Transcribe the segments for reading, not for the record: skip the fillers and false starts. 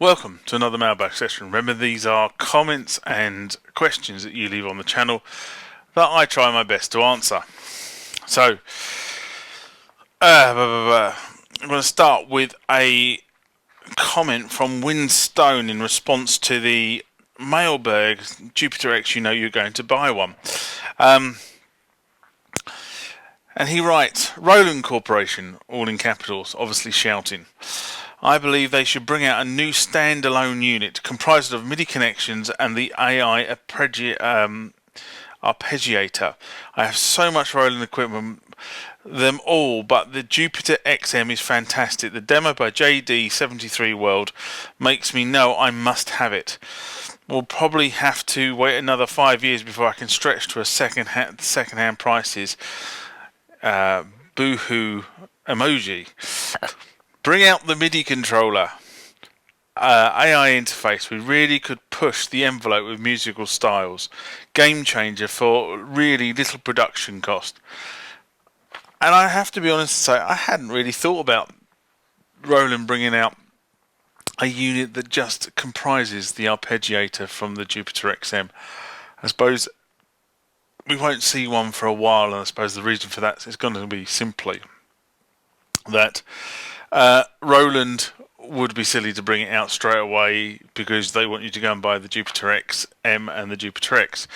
Welcome to another mailbag session. Remember, these are comments and questions that you leave on the channel that I try my best to answer. So, I'm going to start with a comment from Winstone in response to the Mailbag Jupiter X. You know you're going to buy one. And he writes, Roland Corporation, all in capitals, obviously shouting. I believe they should bring out a new standalone unit comprised of MIDI connections and the AI arpeggiator. I have so much Roland equipment, them all, but the Jupiter XM is fantastic. The demo by JD73 World makes me know I must have it. We'll probably have to wait another 5 years before I can stretch to a second-hand prices. Boohoo emoji. Bring out the MIDI controller. AI interface. We really could push the envelope with musical styles. Game changer for really little production cost. And I have to be honest and say, I hadn't really thought about Roland bringing out a unit that just comprises the arpeggiator from the Jupiter XM. I suppose we won't see one for a while, and I suppose the reason for that is going to be simply that Roland would be silly to bring it out straight away because they want you to go and buy the Jupiter XM and the Jupiter X.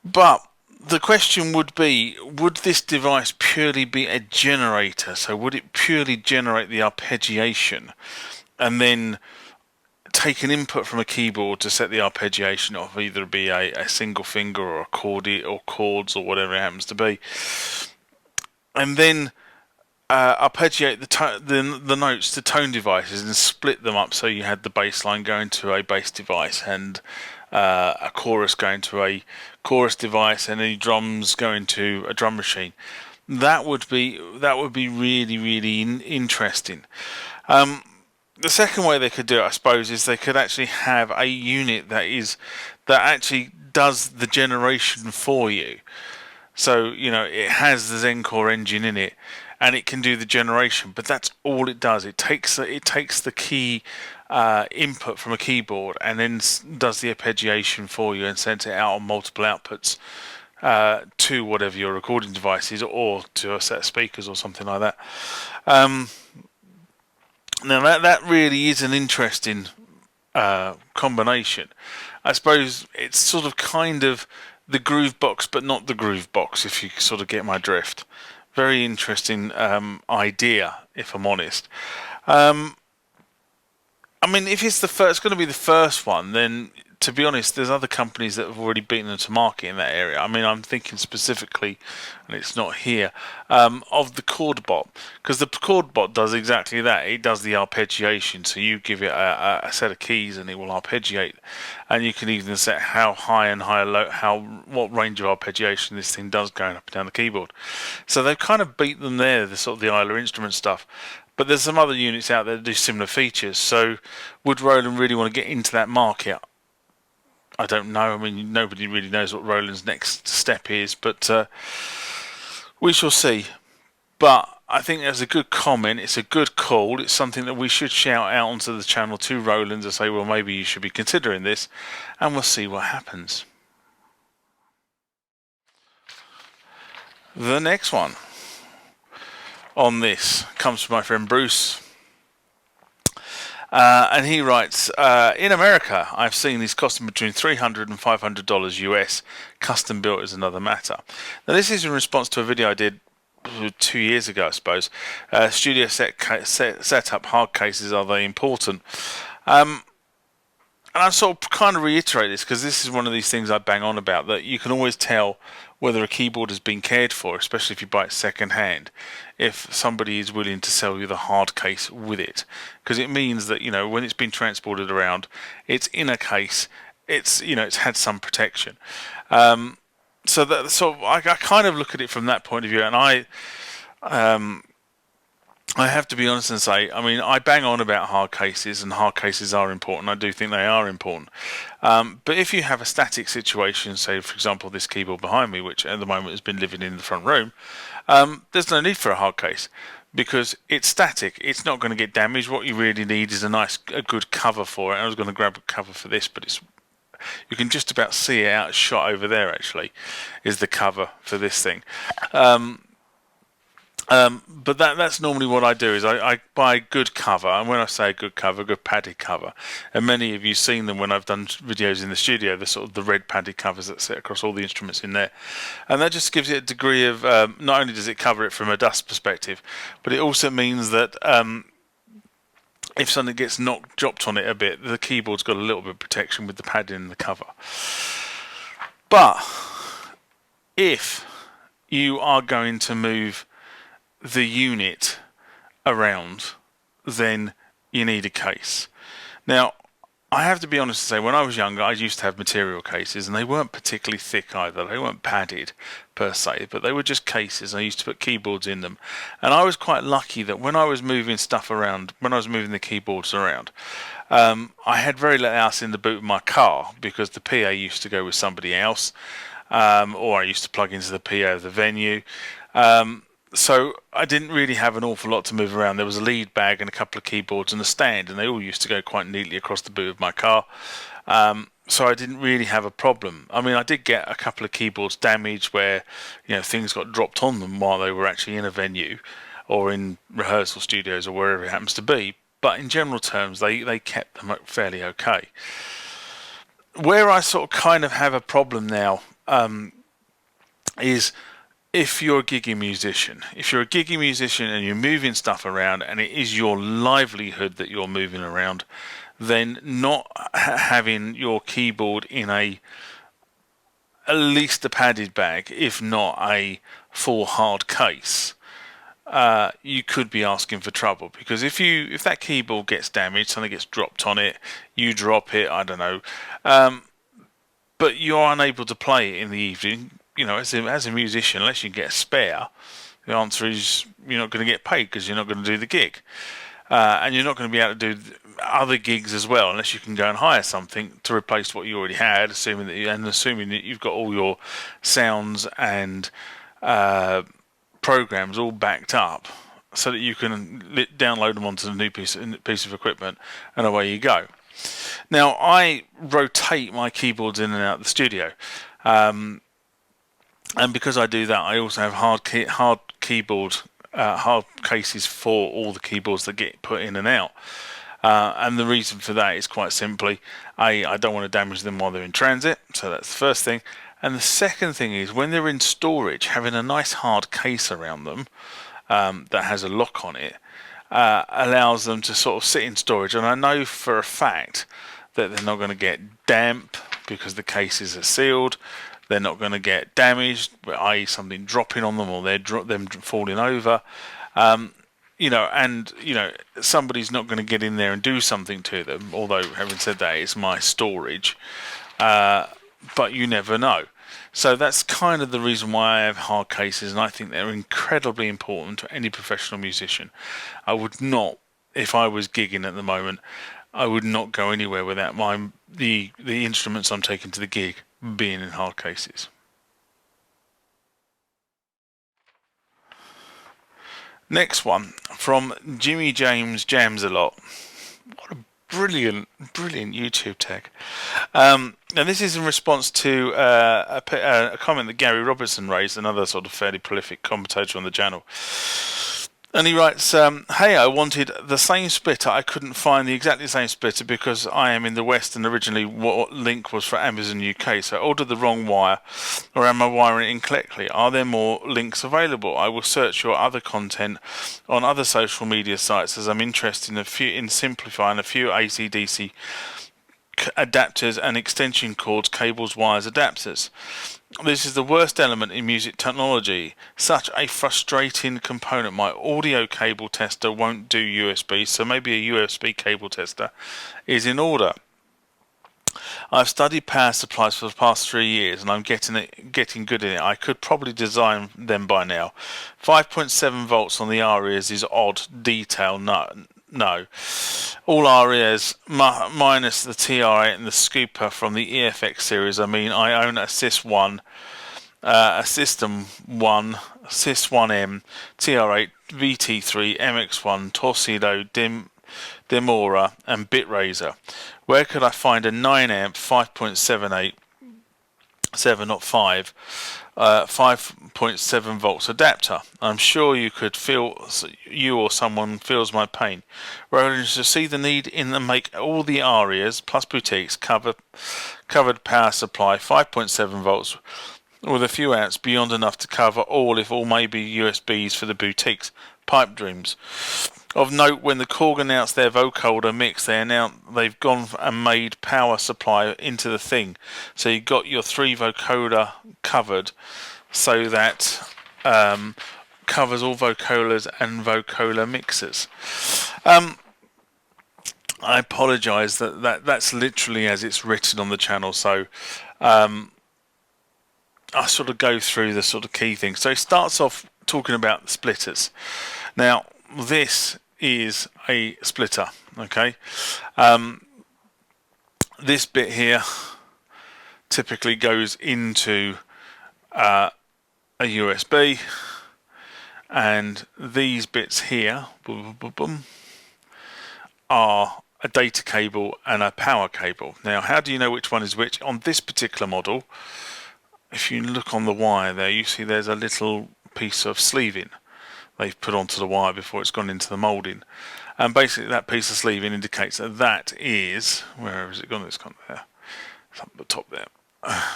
But the question would be, would this device purely be a generator? So would it purely generate the arpeggiation and then take an input from a keyboard to set the arpeggiation off, either be a single finger or a chord or chords or whatever it happens to be, and then arpeggiate the notes to tone devices and split them up so you had the bass line going to a bass device and a chorus going to a chorus device and any drums going to a drum machine. That would be really interesting. The second way they could do it, I suppose, is they could actually have a unit that actually does the generation for you. So, you know, it has the Zencore engine in it, and it can do the generation, but that's all it does. It takes the key input from a keyboard and then does the arpeggiation for you and sends it out on multiple outputs to whatever your recording device is, or to a set of speakers or something like that. Now that really is an interesting combination. I suppose it's sort of kind of the groove box, but not the groove box, if you sort of get my drift. Very interesting idea, if I'm honest. I mean, if it's going to be the first one, then to be honest, there's other companies that have already beaten them to market in that area. I mean, I'm thinking specifically, and it's not here, of the chord bot, because the chord bot does exactly that. It does the arpeggiation, so you give it a set of keys and it will arpeggiate, and you can even set how high and how low, what range of arpeggiation this thing does going up and down the keyboard. So they've kind of beat them there, the sort of the Isla Instrument stuff. But there's some other units out there that do similar features. So would Roland really want to get into that market? I don't know. I mean, nobody really knows what Roland's next step is, but we shall see. But I think that's a good comment. It's a good call. It's something that we should shout out onto the channel to Roland to say, well, maybe you should be considering this, and we'll see what happens. The next one on this comes from my friend Bruce. And he writes, in America, I've seen these costing between $300 and $500 US. Custom built is another matter. Now, this is in response to a video I did 2 years ago, I suppose. Studio setup hard cases, are they important? And I sort of kind of reiterate this because this is one of these things I bang on about, that you can always tell whether a keyboard has been cared for, especially if you buy it second hand, if somebody is willing to sell you the hard case with it, because it means that, you know, when it's been transported around, it's in a case, it's, you know, it's had some protection. So I kind of look at it from that point of view, and I have to be honest and say, I mean, I bang on about hard cases, and hard cases are important. I do think they are important. But if you have a static situation, say, for example, this keyboard behind me, which at the moment has been living in the front room, there's no need for a hard case, because it's static. It's not going to get damaged. What you really need is a good cover for it. I was going to grab a cover for this, but you can just about see it out shot over there. Actually, is the cover for this thing. But that's normally what I do is I buy a good cover, and when I say a good cover, a good padded cover, and many of you have seen them when I've done videos in the studio, the sort of the red padded covers that sit across all the instruments in there, and that just gives it a degree of not only does it cover it from a dust perspective, but it also means that if something gets dropped on it a bit, the keyboard's got a little bit of protection with the padding in the cover. But if you are going to move the unit around, then you need a case. Now, I have to be honest and say, when I was younger, I used to have material cases, and they weren't particularly thick either. They weren't padded per se, but they were just cases. I used to put keyboards in them, and I was quite lucky that when I was moving stuff around, when I was moving the keyboards around, I had very little else in the boot of my car because the PA used to go with somebody else, or I used to plug into the PA of the venue. So I didn't really have an awful lot to move around. There was a lead bag and a couple of keyboards and a stand, and they all used to go quite neatly across the boot of my car. So I didn't really have a problem. I mean, I did get a couple of keyboards damaged where, things got dropped on them while they were actually in a venue or in rehearsal studios or wherever it happens to be. But in general terms, they kept them fairly okay. Where I sort of kind of have a problem now is if you're a giggy musician. If you're a giggy musician and you're moving stuff around and it is your livelihood that you're moving around, then not having your keyboard in at least a padded bag, if not a full hard case, you could be asking for trouble. Because if that keyboard gets damaged, something gets dropped on it, you drop it, I don't know, but you're unable to play it in the evening, as a musician, unless you get a spare, the answer is you're not going to get paid because you're not going to do the gig. And you're not going to be able to do other gigs as well unless you can go and hire something to replace what you already had, assuming that you've got all your sounds and programs all backed up so that you can download them onto the new piece of equipment, and away you go. Now, I rotate my keyboards in and out of the studio. And because I do that, I also have hard cases for all the keyboards that get put in and out. And the reason for that is quite simply, I don't want to damage them while they're in transit, so that's the first thing. And the second thing is, when they're in storage, having a nice hard case around them that has a lock on it allows them to sort of sit in storage. And I know for a fact that they're not going to get damp because the cases are sealed. They're not going to get damaged, i.e. something dropping on them or them falling over. Somebody's not going to get in there and do something to them, although having said that, it's my storage. But you never know. So that's kind of the reason why I have hard cases, and I think they're incredibly important to any professional musician. I would not, if I was gigging at the moment, I would not go anywhere without the instruments I'm taking to the gig being in hard cases. Next one from Jimmy James Jams a Lot. What a brilliant YouTube tag. And this is in response to a comment that Gary Robertson raised, another sort of fairly prolific commentator on the channel. And he writes, hey, I wanted the same splitter. I couldn't find the exactly same splitter because I am in the West and originally what link was for Amazon UK. So I ordered the wrong wire, or am I wiring it incorrectly? Are there more links available? I will search your other content on other social media sites as I'm interested in simplifying a few AC/DC adapters and extension cords, cables, wires, adapters. This is the worst element in music technology. Such a frustrating component. My audio cable tester won't do USB, so maybe a USB cable tester is in order. I've studied power supplies for the past 3 years and I'm getting good in it. I could probably design them by now. 5.7 volts on the R ears is odd. Detail, no. All R ears minus the TR8 and the scooper from the EFX series. I mean, I own a System 1 Sys1M, TR8, VT3, MX1, Torpedo, Demora, and BitRaiser. Where could I find a 9 amp 5.78 7.5 5.7 volts adapter? I'm sure you or someone feels my pain. Roland, to see the need in the make all the Arias plus boutiques covered power supply 5.7 volts with a few amps beyond enough to cover all, if all may be USBs for the boutiques. Pipe dreams. Of note, when the Korg announced their vocoder mix, they've gone and made power supply into the thing. So you got your 3 vocoder covered, so that covers all vocoders and vocoder mixers. I apologise that's literally as it's written on the channel. So I sort of go through the sort of key things. So it starts off talking about the splitters. Now this is a splitter, okay. This bit here typically goes into a USB, and these bits here are a data cable and a power cable. Now how do you know which one is which? On this particular model, if you look on the wire there, you see there's a little piece of sleeving they've put onto the wire before it's gone into the moulding, and basically that piece of sleeving indicates that is, where has it gone? It's gone there, it's up the top there.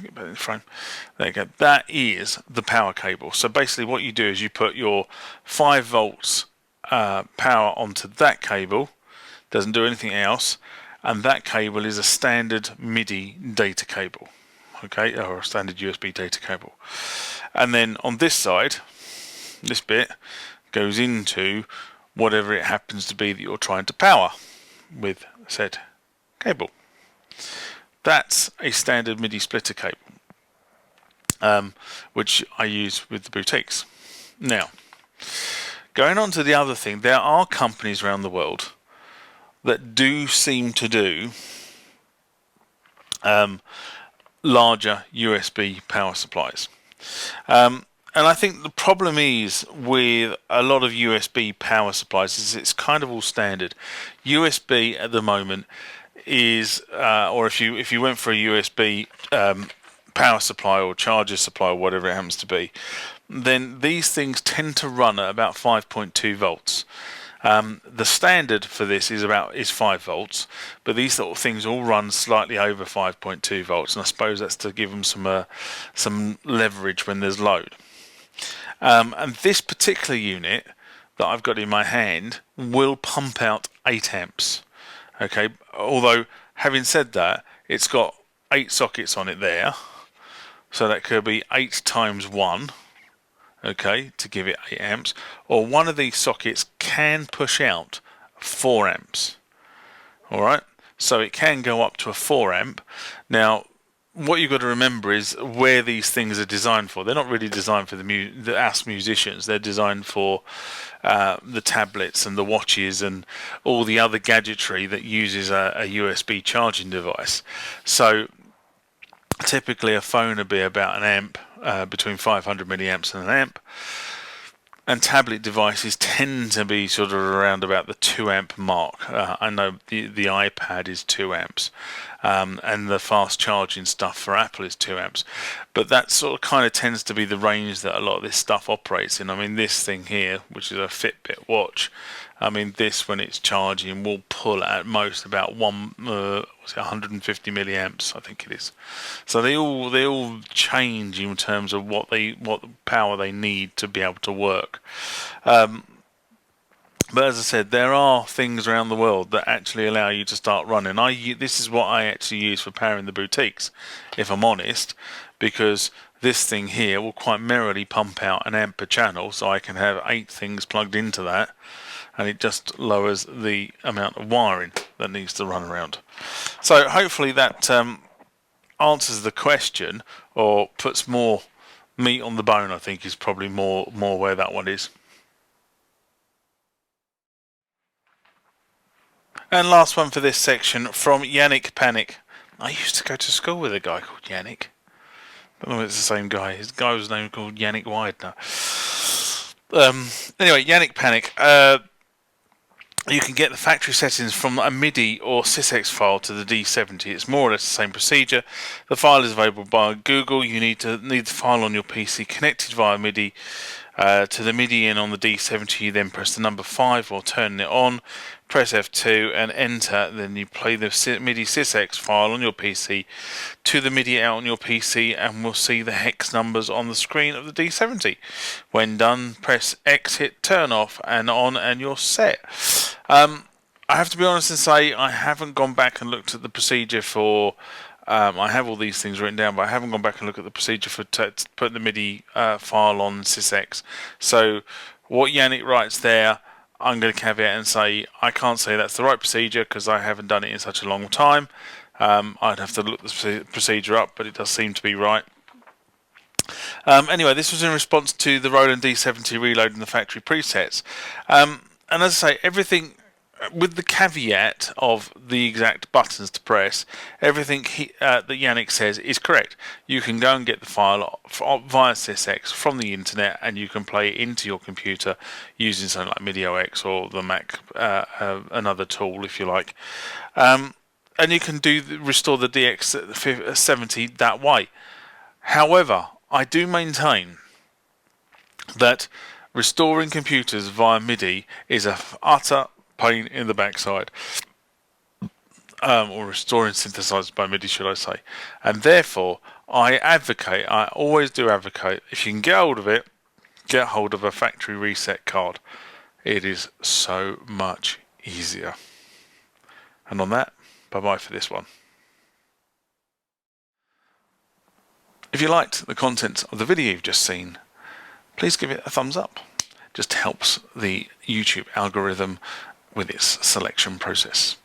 Get back in the frame. There you go. That is the power cable. So basically what you do is you put your 5 volts power onto that cable, doesn't do anything else, and that cable is a standard MIDI data cable, okay, or a standard USB data cable. And then on this side, this bit goes into whatever it happens to be that you're trying to power with said cable. That's a standard MIDI splitter cable, which I use with the boutiques. Now, going on to the other thing, there are companies around the world that do seem to do larger USB power supplies. And I think the problem is with a lot of USB power supplies is it's kind of all standard. USB at the moment is, or if you went for a USB power supply or charger supply or whatever it happens to be, then these things tend to run at about 5.2 volts. The standard for this is 5 volts, but these sort of things all run slightly over 5.2 volts, and I suppose that's to give them some leverage when there's load. And this particular unit that I've got in my hand will pump out 8 amps. Okay, although having said that, it's got 8 sockets on it there, so that could be 8 times 1. Okay, to give it 8 amps, or one of these sockets can push out 4 amps. Alright, so it can go up to a 4 amp. Now, what you've got to remember is where these things are designed for. They're not really designed for us musicians. They're designed for the tablets and the watches and all the other gadgetry that uses a USB charging device. So typically a phone would be about an amp, between 500 milliamps and an amp, and tablet devices tend to be sort of around about the 2 amp mark. I know the iPad is 2 amps, and the fast charging stuff for Apple is 2 amps, but that sort of kind of tends to be the range that a lot of this stuff operates in. I mean, this thing here, which is a Fitbit watch, I mean, this, when it's charging, will pull at most about 150 milliamps, I think it is. So they all change in terms of what power they need to be able to work. But as I said, there are things around the world that actually allow you to start running. This is what I actually use for powering the boutiques, if I'm honest, because this thing here will quite merrily pump out an amp per channel, so I can have 8 things plugged into that, and it just lowers the amount of wiring that needs to run around. So hopefully that answers the question, or puts more meat on the bone, I think is probably more where that one is. And last one for this section from Yannick Panic. I used to go to school with a guy called Yannick I don't know if it's the same guy. His guy was named called Yannick Widener. Anyway, Yannick Panic. You can get the factory settings from a MIDI or SYSEX file to the D70. It's more or less the same procedure. The file is available by Google. You need the file on your PC connected via MIDI to the MIDI in on the D70. You then press the number 5 or turn it on. Press F2 and enter. Then you play the MIDI SYSEX file on your PC to the MIDI out on your PC, and we'll see the hex numbers on the screen of the D70. When done, press X, hit turn off and on, and you're set. I have to be honest and say I haven't gone back and looked at the procedure for. I have all these things written down, but I haven't gone back and looked at the procedure for putting the MIDI file on SYSEX. So what Yannick writes there, I'm going to caveat and say I can't say that's the right procedure because I haven't done it in such a long time. I'd have to look the procedure up, but it does seem to be right. Anyway, this was in response to the Roland D70 reloading the factory presets. And as I say, everything with the caveat of the exact buttons to press, everything that Yannick says is correct. You can go and get the file via SYSEX from the internet, and you can play it into your computer using something like MIDI-OX or the Mac, another tool if you like. And you can restore the DX70 that way. However, I do maintain that restoring computers via MIDI is a utter pain in the backside, or restoring synthesizers by MIDI, should I say. And therefore, I always do advocate, if you can get hold of it, get hold of a factory reset card. It is so much easier. And on that, bye-bye for this one. If you liked the content of the video you've just seen, please give it a thumbs up. It just helps the YouTube algorithm with its selection process.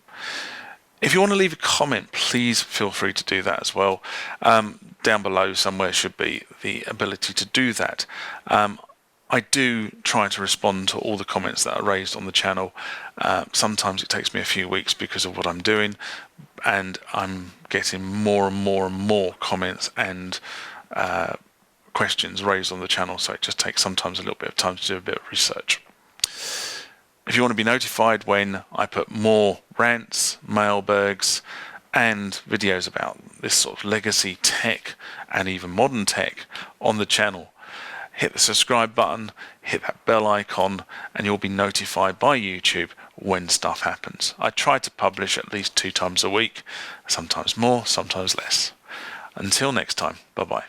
If you want to leave a comment, please feel free to do that as well. Down below somewhere should be the ability to do that. I do try to respond to all the comments that are raised on the channel. Sometimes it takes me a few weeks because of what I'm doing, and I'm getting more and more and more comments and questions raised on the channel, so it just takes sometimes a little bit of time to do a bit of research. If you want to be notified when I put more rants, mailbags and videos about this sort of legacy tech and even modern tech on the channel, hit the subscribe button, hit that bell icon, and you'll be notified by YouTube when stuff happens. I try to publish at least 2 times a week, sometimes more, sometimes less. Until next time, bye-bye.